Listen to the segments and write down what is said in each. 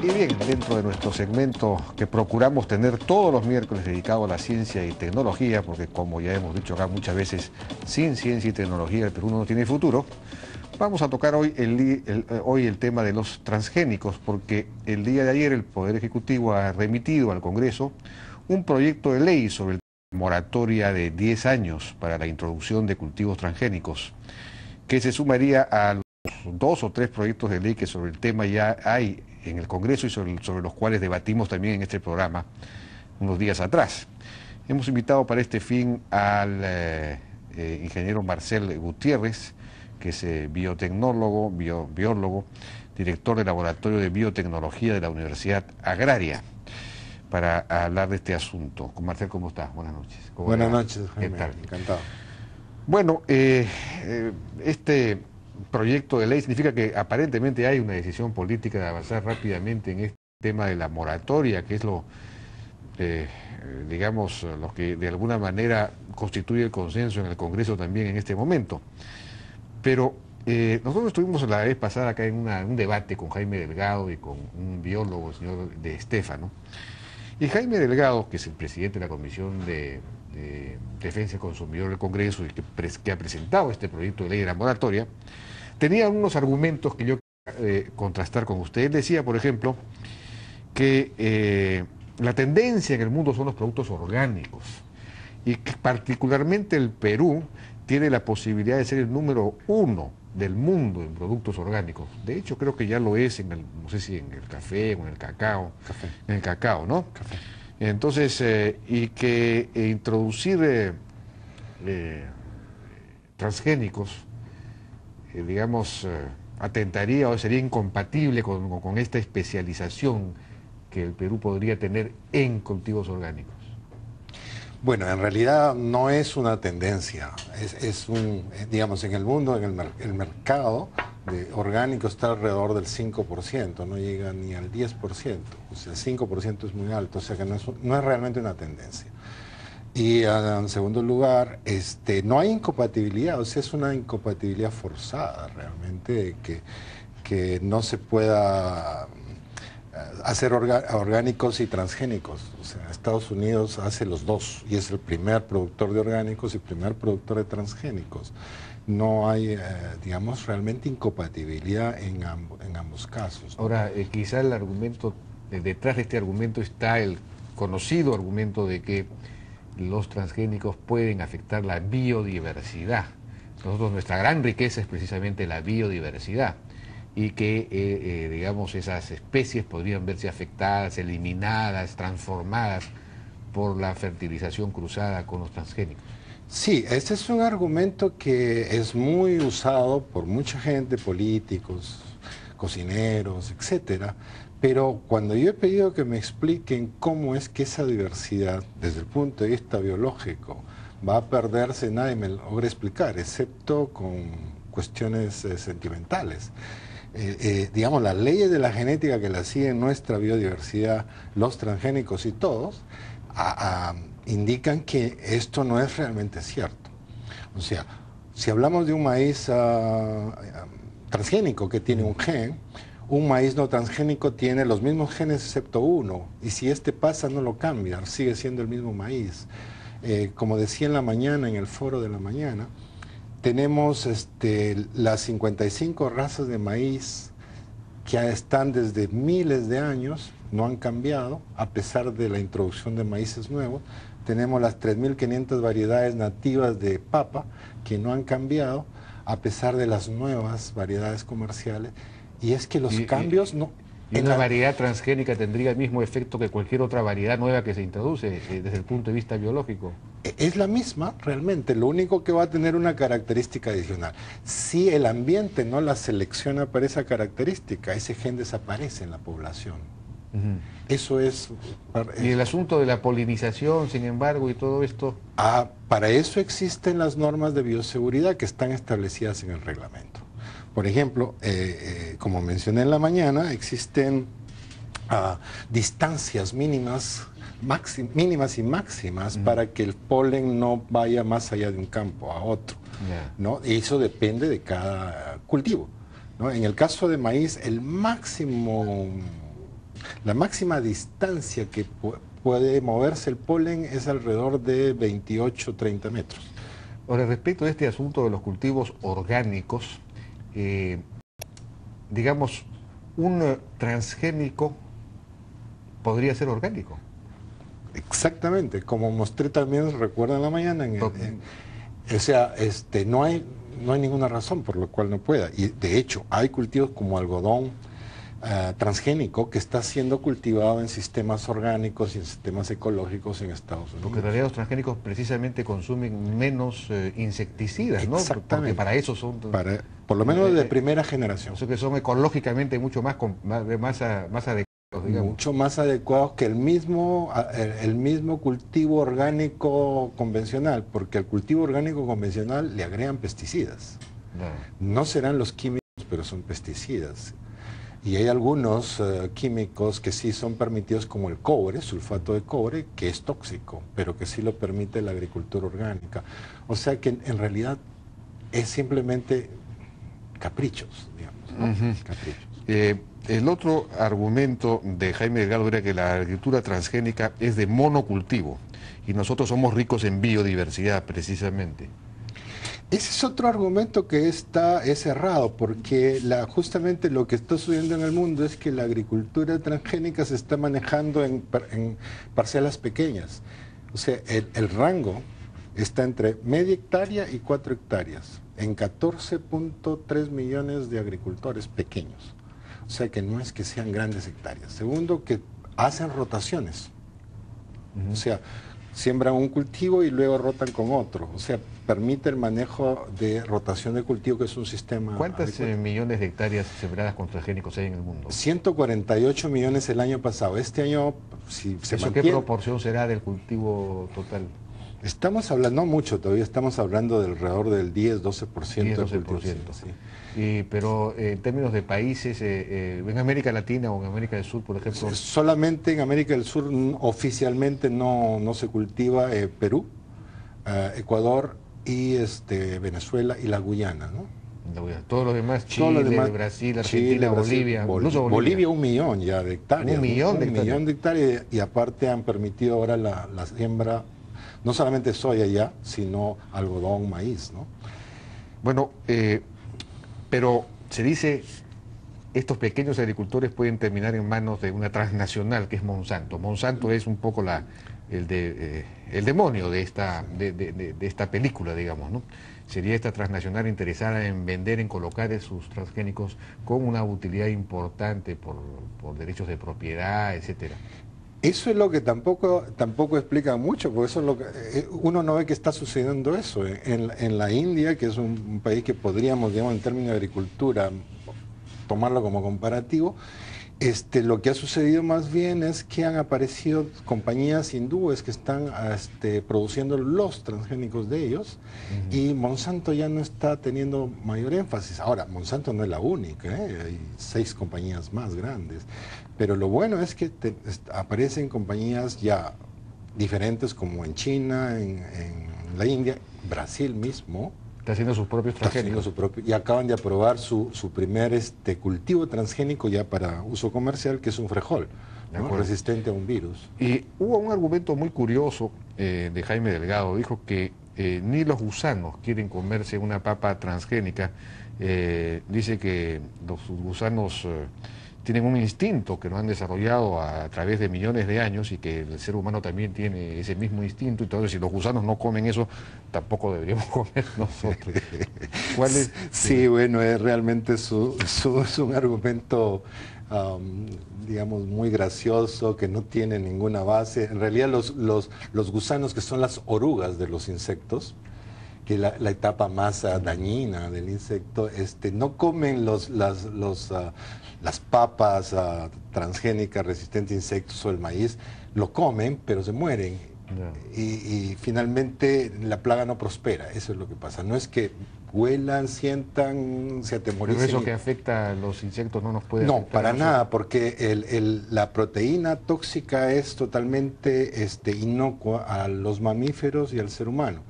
Y bien, dentro de nuestro segmento que procuramos tener todos los miércoles dedicado a la ciencia y tecnología, porque como ya hemos dicho acá muchas veces, sin ciencia y tecnología el Perú no tiene futuro, vamos a tocar hoy el tema de los transgénicos, porque el día de ayer el Poder Ejecutivo ha remitido al Congreso un proyecto de ley sobre moratoria de 10 años para la introducción de cultivos transgénicos, que se sumaría a los 2 o 3 proyectos de ley que sobre el tema ya hay en el Congreso y sobre los cuales debatimos también en este programa unos días atrás. Hemos invitado para este fin al ingeniero Marcel Gutiérrez, que es biotecnólogo, biólogo, director del Laboratorio de Biotecnología de la Universidad Agraria, para hablar de este asunto. Marcel, ¿cómo estás? Buenas noches. Buenas noches, ¿Qué Jaime. tal? Encantado. Bueno, este proyecto de ley significa que aparentemente hay una decisión política de avanzar rápidamente en este tema de la moratoria, que es digamos, lo que de alguna manera constituye el consenso en el Congreso también en este momento. Pero nosotros estuvimos la vez pasada acá en un debate con Jaime Delgado y con un biólogo, el señor De Stefano. Y Jaime Delgado, que es el presidente de la Comisión de Defensa del Consumidor del Congreso y que ha presentado este proyecto de ley de la moratoria, tenía algunos argumentos que yo quería contrastar con usted. Él decía, por ejemplo, que la tendencia en el mundo son los productos orgánicos y que particularmente el Perú tiene la posibilidad de ser el número 1 del mundo en productos orgánicos. De hecho, creo que ya lo es no sé si en el café o en el cacao. Café. En el cacao, ¿no? Café. Entonces, y que introducir transgénicos, digamos, atentaría o sería incompatible con esta especialización que el Perú podría tener en cultivos orgánicos. Bueno, en realidad no es una tendencia, digamos, en el mundo, el mercado de orgánico está alrededor del 5%, no llega ni al 10%, o sea, el 5% es muy alto, o sea que no es realmente una tendencia. Y en segundo lugar, no hay incompatibilidad, o sea, es una incompatibilidad forzada realmente, que no se pueda hacer orgánicos y transgénicos. O sea, Estados Unidos hace los dos y es el primer productor de orgánicos y primer productor de transgénicos. No hay, digamos, realmente incompatibilidad en ambos casos, ¿no? Ahora, quizá el argumento, detrás de este argumento está el conocido argumento de que los transgénicos pueden afectar la biodiversidad. Nosotros, nuestra gran riqueza es precisamente la biodiversidad, y que, digamos, esas especies podrían verse afectadas, eliminadas, transformadas por la fertilización cruzada con los transgénicos. Sí, este es un argumento que es muy usado por mucha gente, políticos, cocineros, etcétera, pero cuando yo he pedido que me expliquen cómo es que esa diversidad, desde el punto de vista biológico, va a perderse, nadie me logra explicar, excepto con cuestiones sentimentales. Digamos, las leyes de la genética que la siguen nuestra biodiversidad, los transgénicos y todos, indican que esto no es realmente cierto. O sea, si hablamos de un maíz transgénico que tiene un gen, un maíz no transgénico tiene los mismos genes excepto uno, y si este pasa no lo cambia, sigue siendo el mismo maíz. Como decía en la mañana, en el foro de la mañana, tenemos las 55 razas de maíz que están desde miles de años, no han cambiado, a pesar de la introducción de maíces nuevos. Tenemos las 3.500 variedades nativas de papa, que no han cambiado, a pesar de las nuevas variedades comerciales. Y es que los cambios no... ¿Y una variedad transgénica tendría el mismo efecto que cualquier otra variedad nueva que se introduce desde el punto de vista biológico? Es la misma, realmente. Lo único que va a tener una característica adicional. Si el ambiente no la selecciona para esa característica, ese gen desaparece en la población. Eso es... Y el asunto de la polinización, sin embargo, y todo esto... Para eso existen las normas de bioseguridad que están establecidas en el reglamento. Por ejemplo, como mencioné en la mañana, existen distancias mínimas y máximas para que el polen no vaya más allá de un campo a otro, ¿no? Y eso depende de cada cultivo, ¿no? En el caso de maíz, el máximo La máxima distancia que puede moverse el polen es alrededor de 28-30 metros. Ahora, respecto a este asunto de los cultivos orgánicos, digamos, un transgénico podría ser orgánico. Exactamente, como mostré también, recuerda en la mañana, o sea, no hay ninguna razón por la cual no pueda. Y de hecho, hay cultivos como algodón transgénico que está siendo cultivado en sistemas orgánicos y en sistemas ecológicos en Estados Unidos. Porque en realidad los transgénicos precisamente consumen menos insecticidas, ¿no? Exactamente. Porque para eso son... Por lo menos de primera generación. Eso que son ecológicamente mucho más adecuados, digamos. Mucho más adecuados que el mismo cultivo orgánico convencional, porque al cultivo orgánico convencional le agregan pesticidas. No serán los químicos, pero son pesticidas. Y hay algunos químicos que sí son permitidos, como el cobre, sulfato de cobre, que es tóxico, pero que sí lo permite la agricultura orgánica. O sea que en realidad es simplemente caprichos, digamos, ¿no? Caprichos. El otro argumento de Jaime Delgado era que la agricultura transgénica es de monocultivo y nosotros somos ricos en biodiversidad, precisamente. Ese es otro argumento que es errado, porque justamente lo que está sucediendo en el mundo es que la agricultura transgénica se está manejando en parcelas pequeñas. O sea, el rango está entre media hectárea y 4 hectáreas, en 14.3 millones de agricultores pequeños. O sea que no es que sean grandes hectáreas. Segundo, que hacen rotaciones. O sea, siembran un cultivo y luego rotan con otro. O sea, permite el manejo de rotación de cultivo, que es un sistema... ¿Cuántas millones de hectáreas sembradas con transgénicos hay en el mundo? 148 millones el año pasado. Este año, si se mantiene... ¿Qué proporción será del cultivo total? Estamos hablando, no mucho todavía, estamos hablando de alrededor del 10-12%. 10-12%. Sí. Pero en términos de países, en América Latina o en América del Sur, por ejemplo... Solamente en América del Sur oficialmente no se cultiva Perú, Ecuador y Venezuela y la Guyana, ¿no? Todos los demás, Chile, Brasil, Argentina, Chile, Bolivia, Bolivia 1 millón ya de hectáreas. 1 millón de hectáreas. 1 millón de hectáreas, y aparte han permitido ahora la siembra, no solamente soya ya, sino algodón, maíz, ¿no? Bueno, pero se dice, estos pequeños agricultores pueden terminar en manos de una transnacional que es Monsanto. Monsanto es un poco el demonio de esta película, digamos, ¿no? Sería esta transnacional interesada en vender, en colocar sus transgénicos con una utilidad importante por derechos de propiedad, etcétera. Eso es lo que tampoco explica mucho, porque eso es lo que uno no ve que está sucediendo eso. En la India, que es un país que podríamos, digamos, en términos de agricultura, tomarlo como comparativo, lo que ha sucedido más bien es que han aparecido compañías hindúes que están produciendo los transgénicos de ellos, y Monsanto ya no está teniendo mayor énfasis. Ahora, Monsanto no es la única, hay 6 compañías más grandes, pero lo bueno es que aparecen compañías ya diferentes, como en China, en la India, Brasil mismo. Está haciendo sus propios transgénicos. Y acaban de aprobar su primer cultivo transgénico ya para uso comercial, que es un frejol, ¿no? Resistente a un virus. Y hubo un argumento muy curioso de Jaime Delgado. Dijo que ni los gusanos quieren comerse una papa transgénica. Dice que los gusanos tienen un instinto que lo han desarrollado a través de millones de años, y que el ser humano también tiene ese mismo instinto. Entonces, si los gusanos no comen eso, tampoco deberíamos comer nosotros. ¿Cuál es? Sí, bueno, realmente es un argumento, digamos, muy gracioso, que no tiene ninguna base. En realidad, los gusanos, que son las orugas de los insectos, que es la etapa más dañina del insecto, no comen las papas transgénicas resistentes a insectos o el maíz. Lo comen, pero se mueren. Y finalmente la plaga no prospera. Eso es lo que pasa. No es que huelan, sientan, se atemoricen. Pero eso que afecta a los insectos no nos puede afectar. No, para nada, porque la proteína tóxica es totalmente inocua a los mamíferos y al ser humano.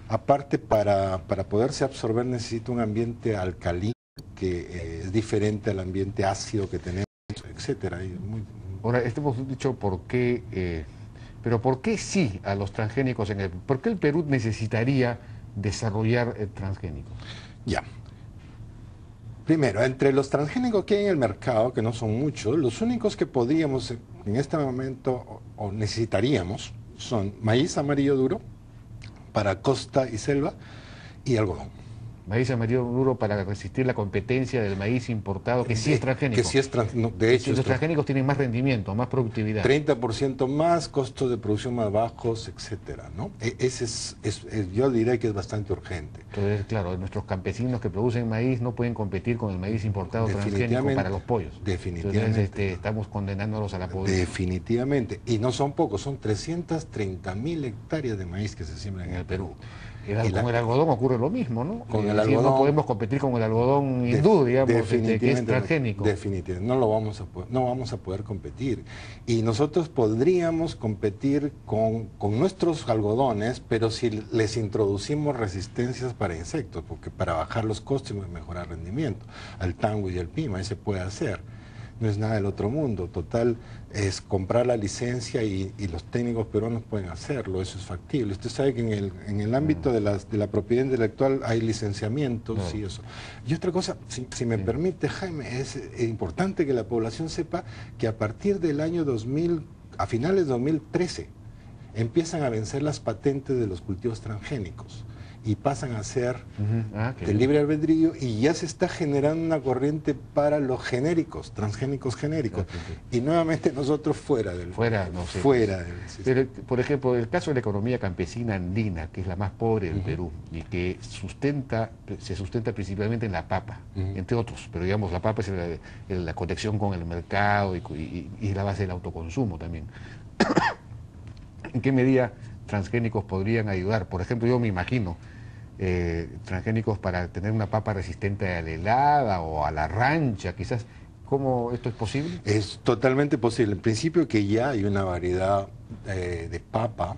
Aparte, para poderse absorber necesita un ambiente alcalino, que es diferente al ambiente ácido que tenemos, etcétera. Ahora, hemos dicho por qué, pero ¿por qué sí a los transgénicos en el Perú? ¿Por qué el Perú necesitaría desarrollar transgénicos? Ya. Primero, entre los transgénicos que hay en el mercado, que no son muchos, los únicos que podríamos en este momento o necesitaríamos son maíz amarillo duro para costa y selva y algodón. Maíz amarillo duro para resistir la competencia del maíz importado, que sí es transgénico. Que sí es de hecho, los transgénicos tienen más rendimiento, más productividad. 30% más, costos de producción más bajos, etcétera, ¿no? Yo diría que es bastante urgente. Entonces, claro, nuestros campesinos que producen maíz no pueden competir con el maíz importado transgénico para los pollos. Definitivamente. Entonces, estamos condenándolos a la pobreza. Definitivamente. Y no son pocos, son 330.000 hectáreas de maíz que se siembran en el Perú. Con el algodón ocurre lo mismo, ¿no? Con el algodón, no podemos competir con el algodón hindú, digamos, que es transgénico. Definitivamente, no vamos a poder competir. Y nosotros podríamos competir con nuestros algodones, pero si les introducimos resistencias para insectos, porque para bajar los costos y mejorar el rendimiento, al tango y al pima, se puede hacer. No es nada del otro mundo, total, es comprar la licencia y los técnicos peruanos pueden hacerlo, eso es factible. Usted sabe que en el ámbito de la propiedad intelectual hay licenciamientos y eso. Y otra cosa, si me permite, Jaime, es importante que la población sepa que a partir del año 2000, a finales de 2013, empiezan a vencer las patentes de los cultivos transgénicos y pasan a ser de libre albedrío, y ya se está generando una corriente para los genéricos, transgénicos genéricos. Y nuevamente nosotros fuera del sistema. Pero, por ejemplo, el caso de la economía campesina andina, que es la más pobre del Perú y que se sustenta principalmente en la papa, entre otros, pero digamos la papa es la conexión con el mercado y la base del autoconsumo también. ¿En qué medida transgénicos podrían ayudar? Por ejemplo, yo me imagino transgénicos para tener una papa resistente a la helada o a la rancha, quizás. ¿Cómo esto es posible? Es totalmente posible. En principio que ya hay una variedad de papa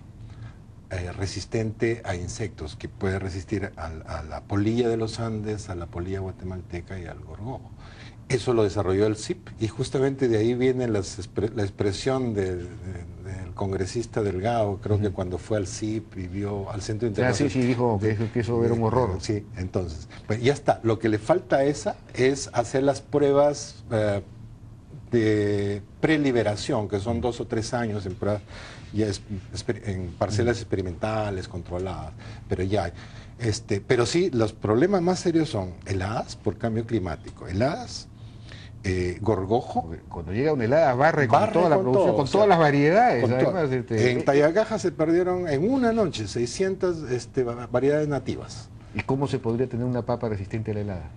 resistente a insectos, que puede resistir a la polilla de los Andes, a la polilla guatemalteca y al gorgojo. Eso lo desarrolló el CIP, y justamente de ahí viene la expresión del congresista Delgado, creo que cuando fue al CIP y vio al Centro Internacional. Sí, dijo que eso era un horror. Sí, entonces, pues ya está. Lo que le falta a esa es hacer las pruebas de preliberación, que son 2 o 3 años en pruebas, ya en parcelas experimentales, controladas, pero ya hay. Pero sí, los problemas más serios son heladas por cambio climático, heladas, gorgojo. Cuando llega una helada barre con toda la producción, con todas las variedades. Además, en Tayagaja se perdieron en una noche 600 variedades nativas. ¿Y cómo se podría tener una papa resistente a la helada?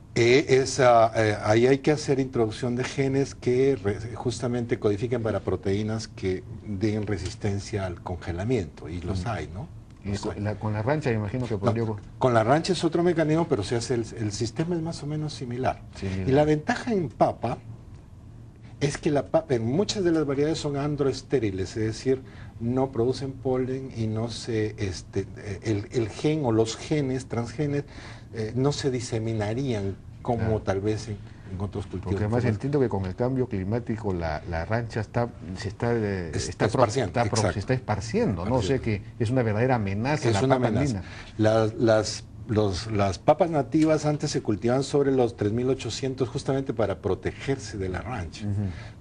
Ahí hay que hacer introducción de genes que justamente codifiquen para proteínas que den resistencia al congelamiento, y los hay, ¿no? Y con la rancha me imagino que podría... No, con la rancha es otro mecanismo, pero se hace el sistema es más o menos similar. Y la ventaja en papa es que la papa, en muchas de las variedades son androestériles, es decir, no producen polen y no se el gen o los genes, transgenes, no se diseminarían como tal vez en otros cultivos. Porque además entiendo que con el cambio climático la rancha se está esparciendo, ¿no? O sea que es una verdadera amenaza. Es una amenaza. Las papas nativas antes se cultivaban sobre los 3.800 justamente para protegerse de la rancha,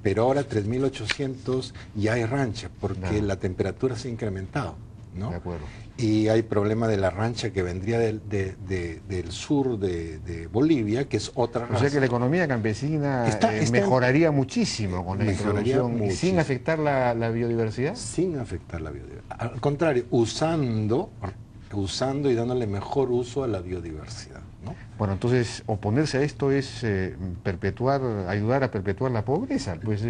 pero ahora 3.800 ya hay rancha porque la temperatura se ha incrementado, ¿no? De acuerdo. Y hay problema de la rancha que vendría del sur de Bolivia, que es otra raza. O sea que la economía campesina mejoraría muchísimo con la introducción, sin afectar la biodiversidad. Sin afectar la biodiversidad. Al contrario, usando y dándole mejor uso a la biodiversidad, ¿no? Bueno, entonces oponerse a esto es ayudar a perpetuar la pobreza. Pues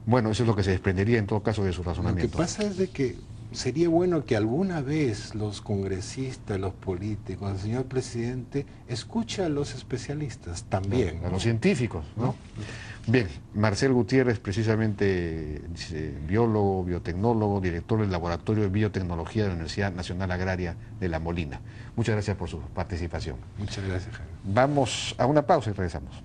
bueno, eso es lo que se desprendería en todo caso de su razonamiento. Lo que pasa es de que sería bueno que alguna vez los congresistas, los políticos, el señor presidente, escuche a los especialistas también. A los científicos, ¿no? Bien, Marcel Gutiérrez, precisamente biólogo, biotecnólogo, director del Laboratorio de Biotecnología de la Universidad Nacional Agraria de La Molina. Muchas gracias por su participación. Muchas gracias, Jaime. Vamos a una pausa y regresamos.